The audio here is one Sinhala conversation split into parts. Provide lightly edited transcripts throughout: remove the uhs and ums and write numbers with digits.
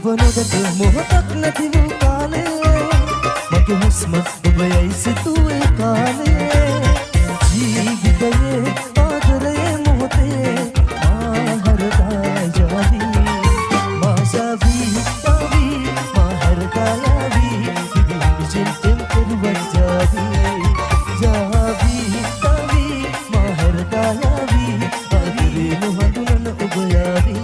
ඔබ නොදක මොහොතක් නැති වූ කාලේ මගේ හුස්ම ඔබ යයි සිතුවේ කාලේ ජීවිතයේ ආදරයේ මොහොතේ මා හරදා යවි මා ජවි යවි මා හරදා යවි විවිධ ජෙන්තෙන් කරුවත් ජවි ජවි යවි මා හරදා යවි ආදරේ නොහඳුනන ඔබ යවි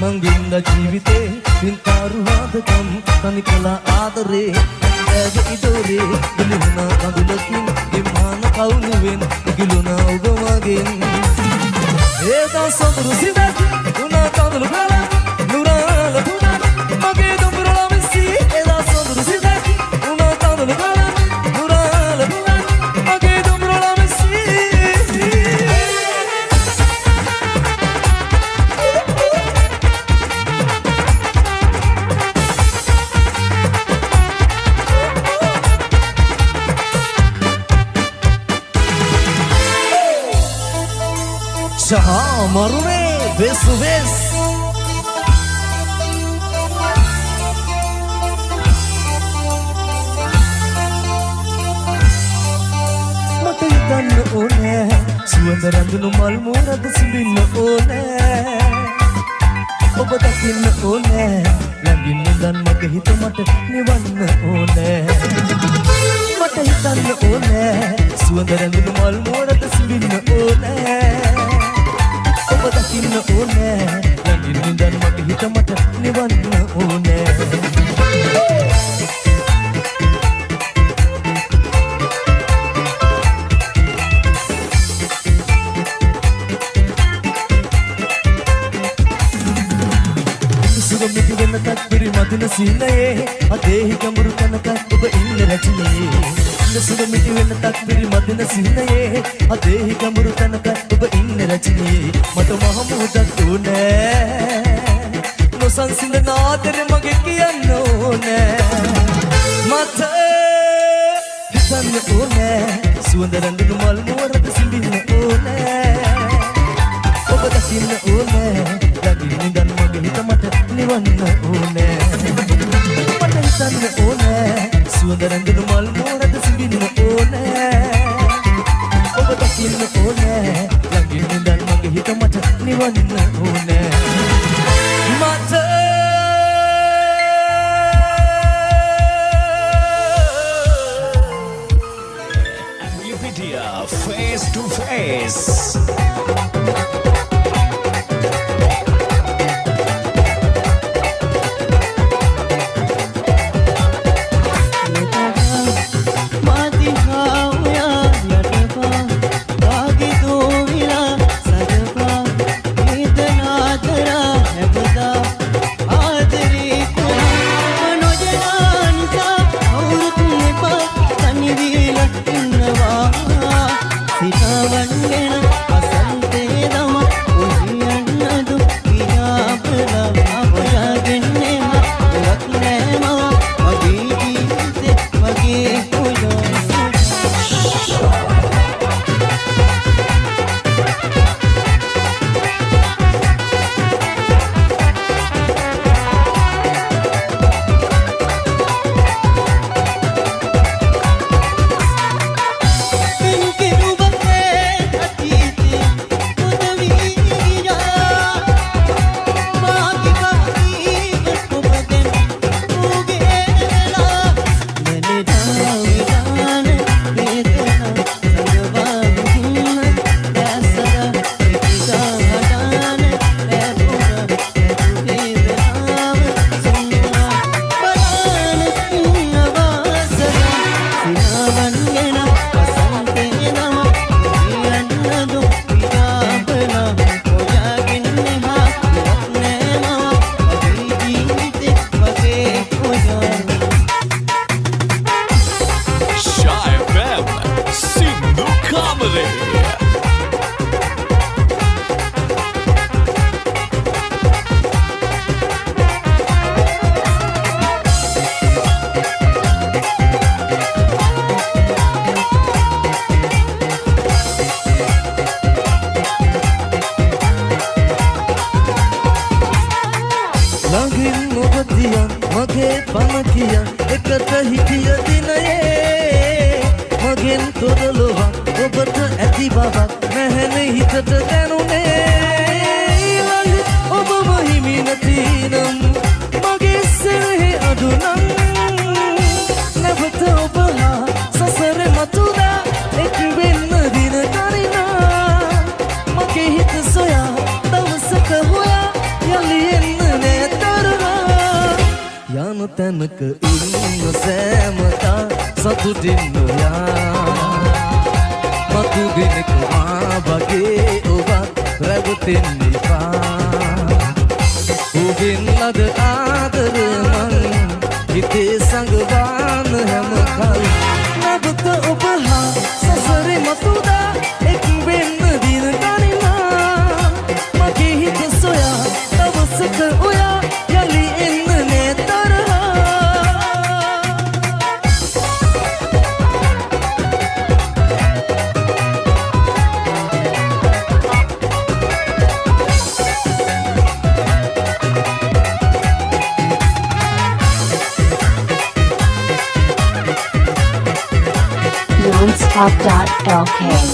Manggil jiwite pintaru hadakam tanikala adare ඇගේ ඉදෝරේ ගිලුණා කඳුලකින් විමාන කවුළුවෙන් ගිලුණා ඔබ මගෙන් ඒදා සොඳුරු සිඳක් දුනා කඳුළු ගලක් නුරාල පුණක් මගේ දුඹුරල විසි ඒදා සොඳුරු සිඳක් දුනා කඳුළු ගලක් නුරාල පුණක් මගේ දුඹුරල විසි Shaha marune besu bes Mata hitanna one suwanda randunu mal morada simbinna one Oba dakinna one langin nindan mage hita mata niwanna one Mata hitanna one suwanda randunu mal morada simbinna one ඔබ දකින්න ඕනේ ළඟින් ඉඳන් මගේ හිත මට නිවන්න ඕනේ සුගමිති වෙනකත් පිරිමදින සීලයේ අදේහි ගැඹුරු තැනක ඔබ ඉන්න රැඳිනේ සුගමිති වෙනකත් පිරිමදින සීලයේ අදේහි ගැඹුරු තැනක ඔබ ඉන්න රැඳිනේ මට මහ මොහොතක් ඕනේ නොසන්සිඳන ආදරේ මගේ කියන්න ඕනේ මට හිතන්න ඕනේ සුවඳ රැඳුණු මල් මුවරද සිඳින්න ඕනේ ඔබ දකින්න ඕනේ ළඟින් ඉඳන් මගේ හිත මට නිවන්න ඕනේ මට හිතන්න ඕනේ සුවඳ රැඳුණු මල් මුවරද සිඳින්න ඕනේ ඔබ දකින්න ඕනේ ළඟින් ඉඳන් මගේ හිත මට නිවන්න ඕනේ මට Wikipedia face to face තැනක ඉන්න සෑමතා සතුටින් නොයා මතු දිනක මා වගේ ඔබත් රැවටෙන්න එපා ඔබෙන් ලද ආදර මං හිතේ සංගවාන හැම කල් නැවත ඔබ හා සසරේ මතුදා එක් වෙන්න දින ගනිනා මගේ හිත සොයා දවසක ඔයා යලි එන්න නේ තරහා nonstop.lk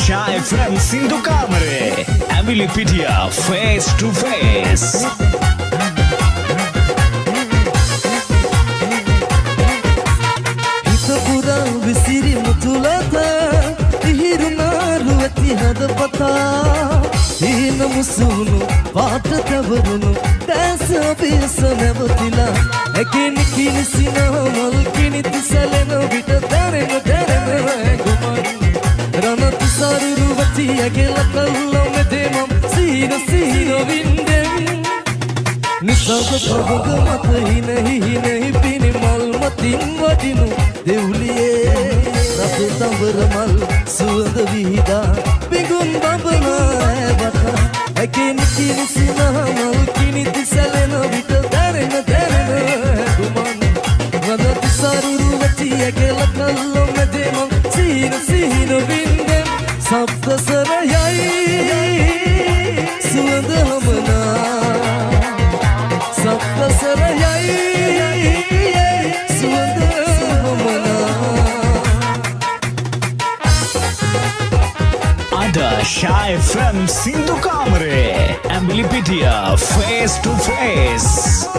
Shy from Sindhu Kamare, Emily Pitia, face to face. හිත පුරා විසිරි මුතුලත ඉහිරුනාරු ඇති හදපතා හීන මුසුණු පාට තවරුණු දැස පිස නැවතිලා ඇකිනි කිනිසින මල් කිනිති සැලෙන විට දැනෙන ගුමන් රනතු සරුරුවති ඇගෙල කල්ලො මෙදෙමම් සීන සීන වින්දෙන් නිසග ප්‍රබග මත හිනෙහි පිණි මල් මතින් වටිනු දෙව්ලියේ රතු තඹර මල් සුවඳ විහිදා පිඟුන් බබනා ඇබතා ඇකිනි කිනිසින මල් කිනිති සැලෙන විට දැනෙන ගුමන් රනතු සරුරුවති ඇගෙල කල්ලො මෙදෙමම් සීන සීන වින්දෙන් සප්තසරයයි සුවඳ හමනා සප්තසරයයි සුවඳ හමනා Ada Shy from Sindhu Kamare, Emily Pitia, face to face.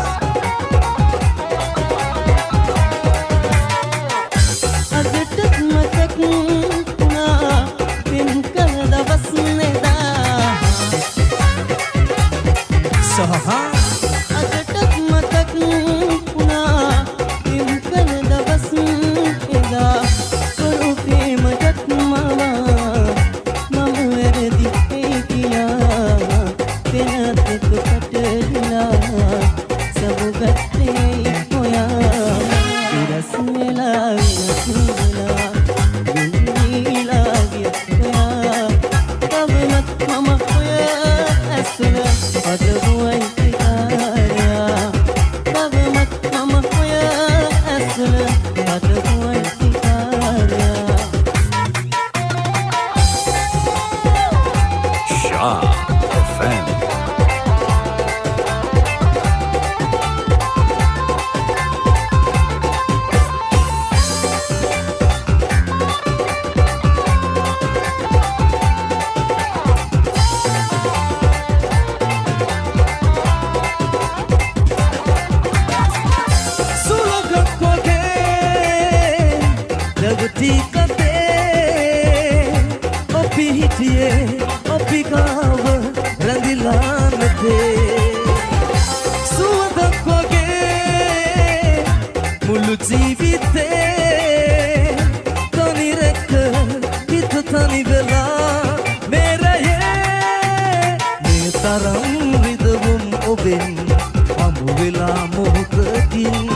මොහොතකින්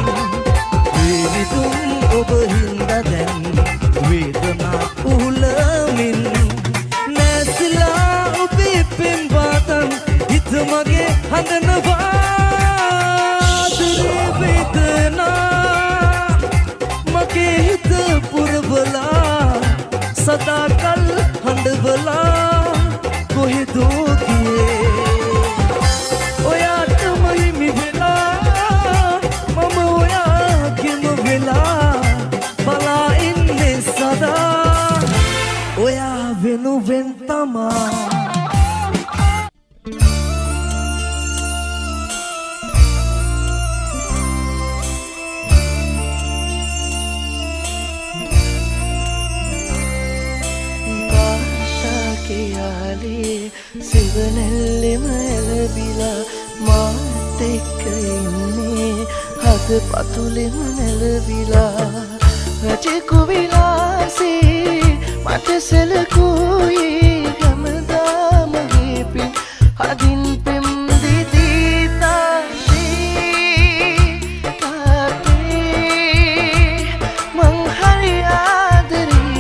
වේවිතුම් ඔබ හින්දා දැන් වේදනා උහුලමින් නැසිලා ඔබේ පෙම් වාතන් හිත මගේ හඳනවා දුරේ වේදනා මගේ හිත පුරවලා සදාකල් හඬවලා කොහෙදෝ ගියේ ඔයාටම හිමි වෙලා මම ඔයාගෙම වෙලා බලා ඉන්නේ සදා ඔයා වෙනුවෙන් තමා සිවනැල්ලෙම ඇලබිලා මාත් එක්ක ඉන්නේ හද පතුලෙම නැලවිලා රජෙකු විලාසේ මට සැලකුවේ හැමදාමගේ පින් හදින් පෙම් දිදී තාත්තේ මං හරි ආදරේ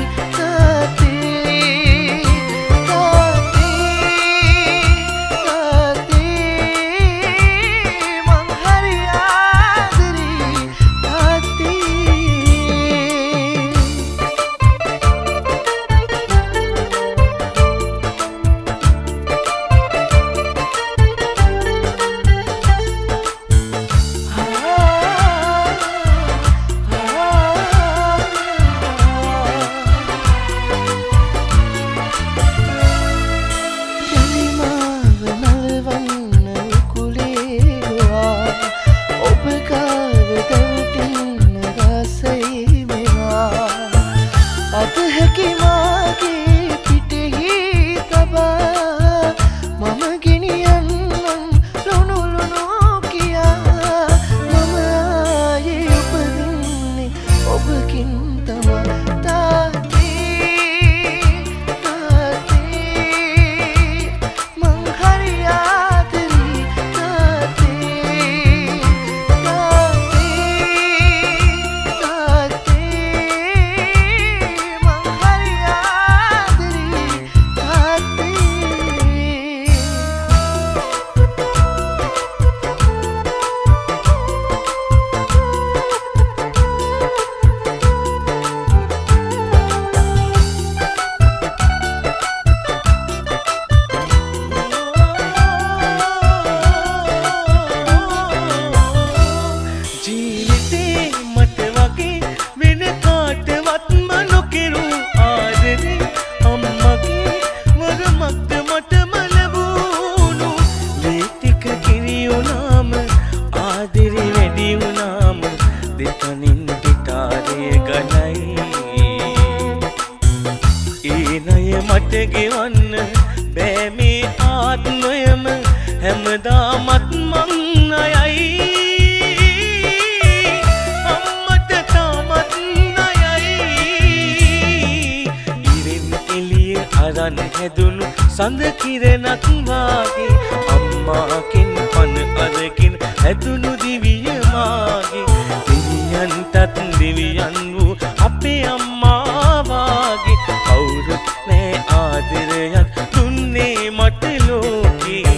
සඳ කිරණක් වාගේ අම්මාකින් පන අරකින් ඇතුණු දිවිය මාගේ දෙවියන්ටත් දෙවියන් වූ අපේ අම්මා වාගේ කවුරුත් නෑ ආදරයක් දුන්නේ මට ලෝකේ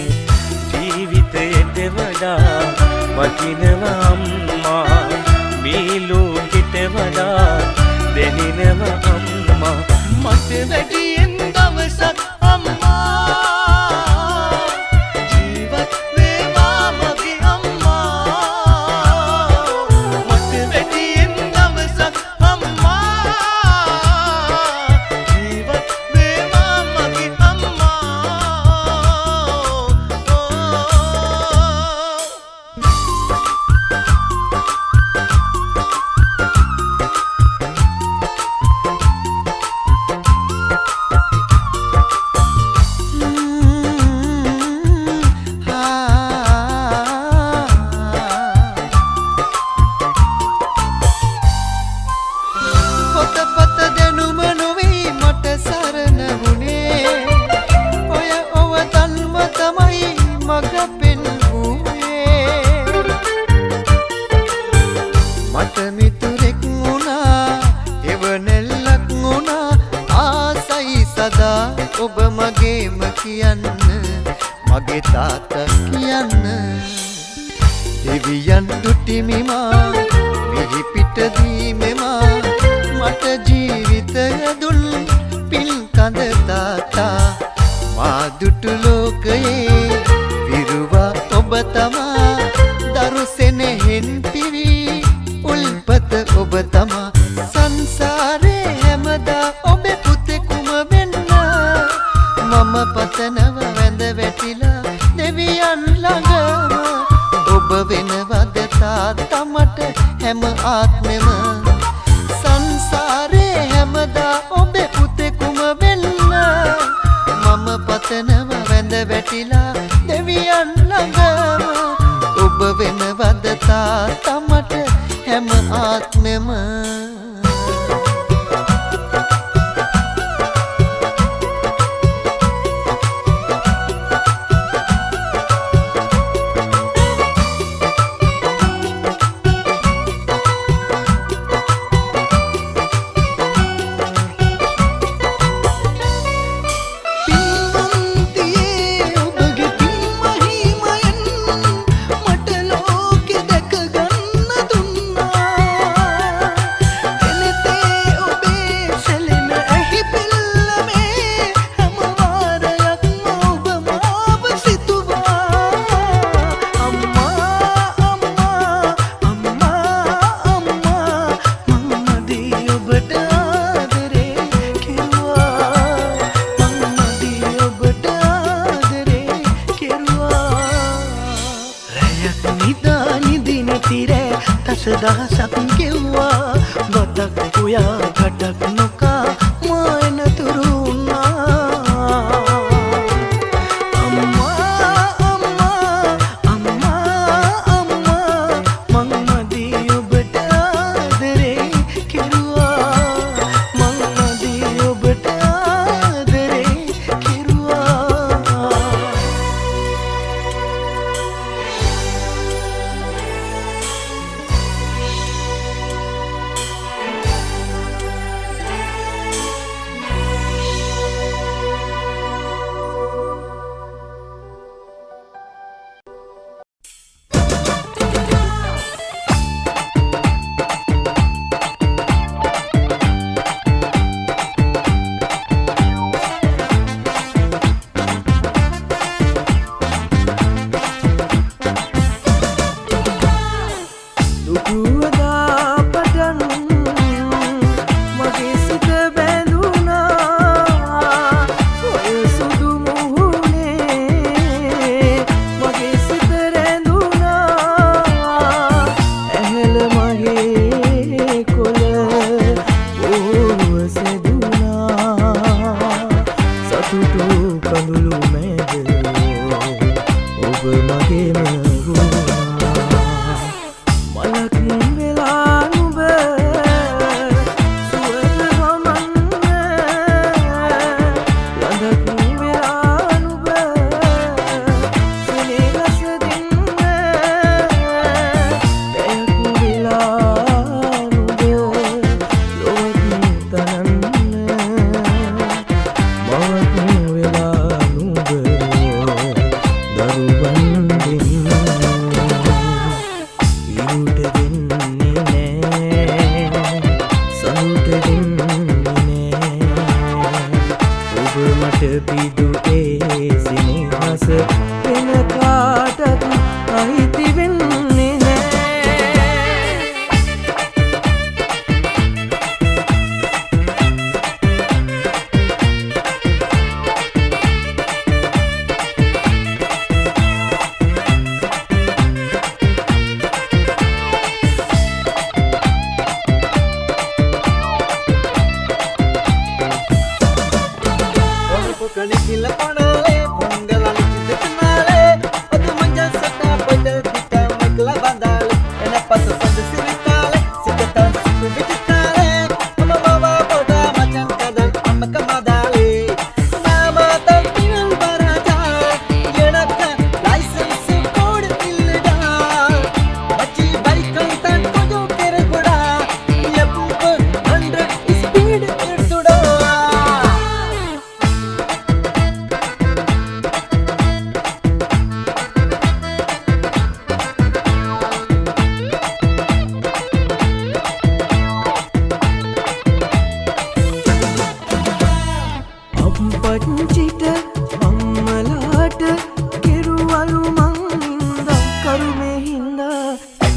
ජීවිතයට වඩා වටිනවා අම්මා මේ ලෝකෙට වඩා දැනෙනවා අම්මා මට වැඩියෙන් දවසක් ජීවත් වේවා මගේ අම්මා මට වැඩියෙන් දවසක් අම්මා ජීවත් වේවා මගේ අම්මා දෙවියන් දුටිමිමා මිහි පිටදී මෙමා මට ජීවිතය දුන් පින් කඳ තාතා මා දුටු ලෝකයේ විරුවා ඔබ තමා දරු සෙනෙහෙන් පිරි උල්පත ඔබ තමා සංසාරේ හැමදා ඔබේ පුතෙකුම වෙන්න මම පතනව වැඳ වැටිලා දෙවියන් ළඟම ඔබ වෙනවද තාත්තා මට හැම ආත්මෙම සංසාරේ හැමදා ඔබේ පුතෙකුම වෙන්න මම පතනව වැඳ වැටිලා දෙවියන් ළඟම ඔබ වෙනවද තාත්තා මට හැම ආත්මෙම දහසක් ගෙව්වා ගොඩක් උයා ගඩක් නොකා මායන තුරු වුණා අම්මා අම්මා අම්මා අම්මා මං මදී ඔබට ආදරේ කෙරුවා මං මදී ඔබට ආදරේ කෙරුවා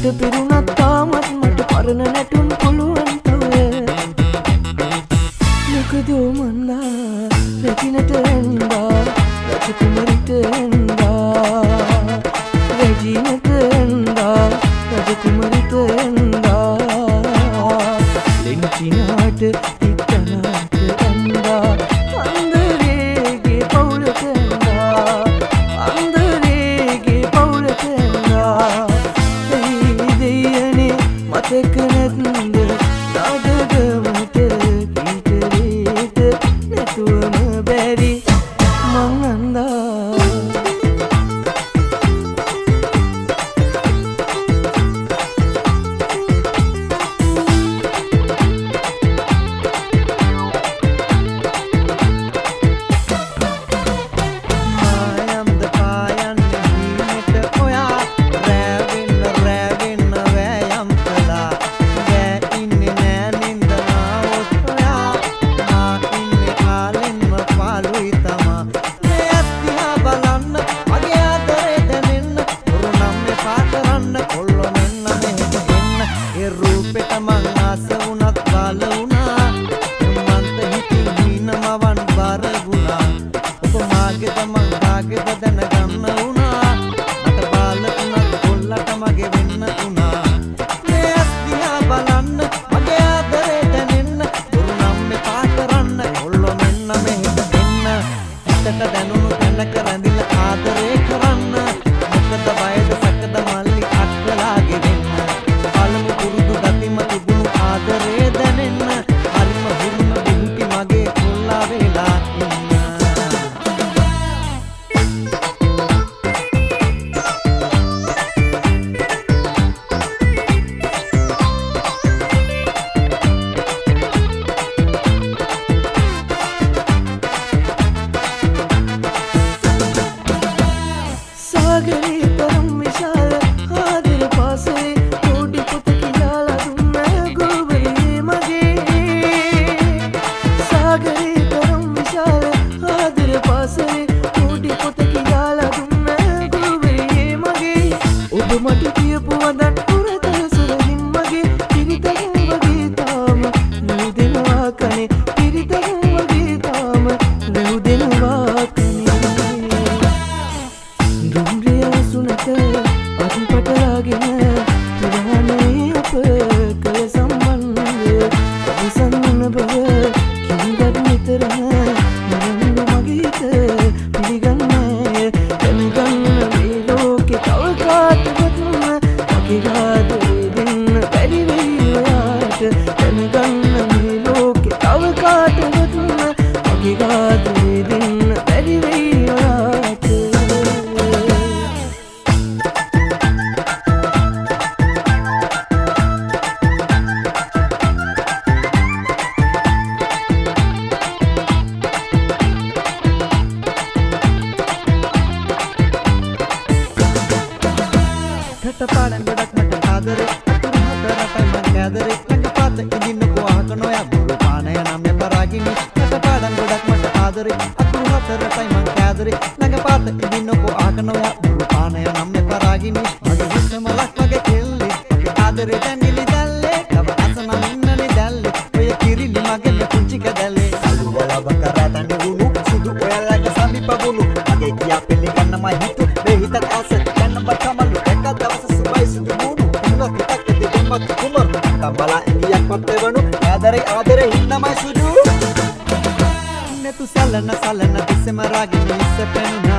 හිත පිරුණත් තාමත් මට පරණ නැටුම් පුළුවන් තව මොකදෝ මන්දා රැකිනට එන්දා රජකුමරිට එන්දා රැජිනට එන්දා රජකුමරිට එන්දා ලෙන්චිනාට තිත්තනාට එන්දා අන්දරේගේ පවුලට එන්දා අන්දරේගේ පවුලට එන්දා දෙයනේ මතක නැත්ද නාඩගමට කීතරේට නැතුවම බැරි මං අන්දා පාඩම් ගොඩක් මට ආදරේ අතුරු හතරටයි මං කෑදරේ ළඟපාත ඉදින්නකෝ අහකනෝ යා බුරු පානය නම් යපරාගිනි පාඩම් ගොඩක් මට ආදරේ අතුරු හතරටයි මං කෑදරේ ළඟපාත ඉදින්නකෝ අහකනෝ යා බුරු පානය නම් යපරාගිනි මගේ හිත මලක් වගේ කෙල්ලි මගේ ආදරේ දැන්ගිලි දැල්ලේ කව අසනම් ඉන්නනේ දැල්ලේ ඔය කිරිලි මගේ පුංචි කදල්ලේ අලු වල බකරාතනේ වුණු සුදු ඔයාලගේ සමීප වුණු මගේ කියා පෙලි ගන්නමයි හිත මේ හිතත් ආස ගන්න බටමලු Kambala indiyak pattevanu adare hinnamai sudu netu salana salana disema ragini isse penuna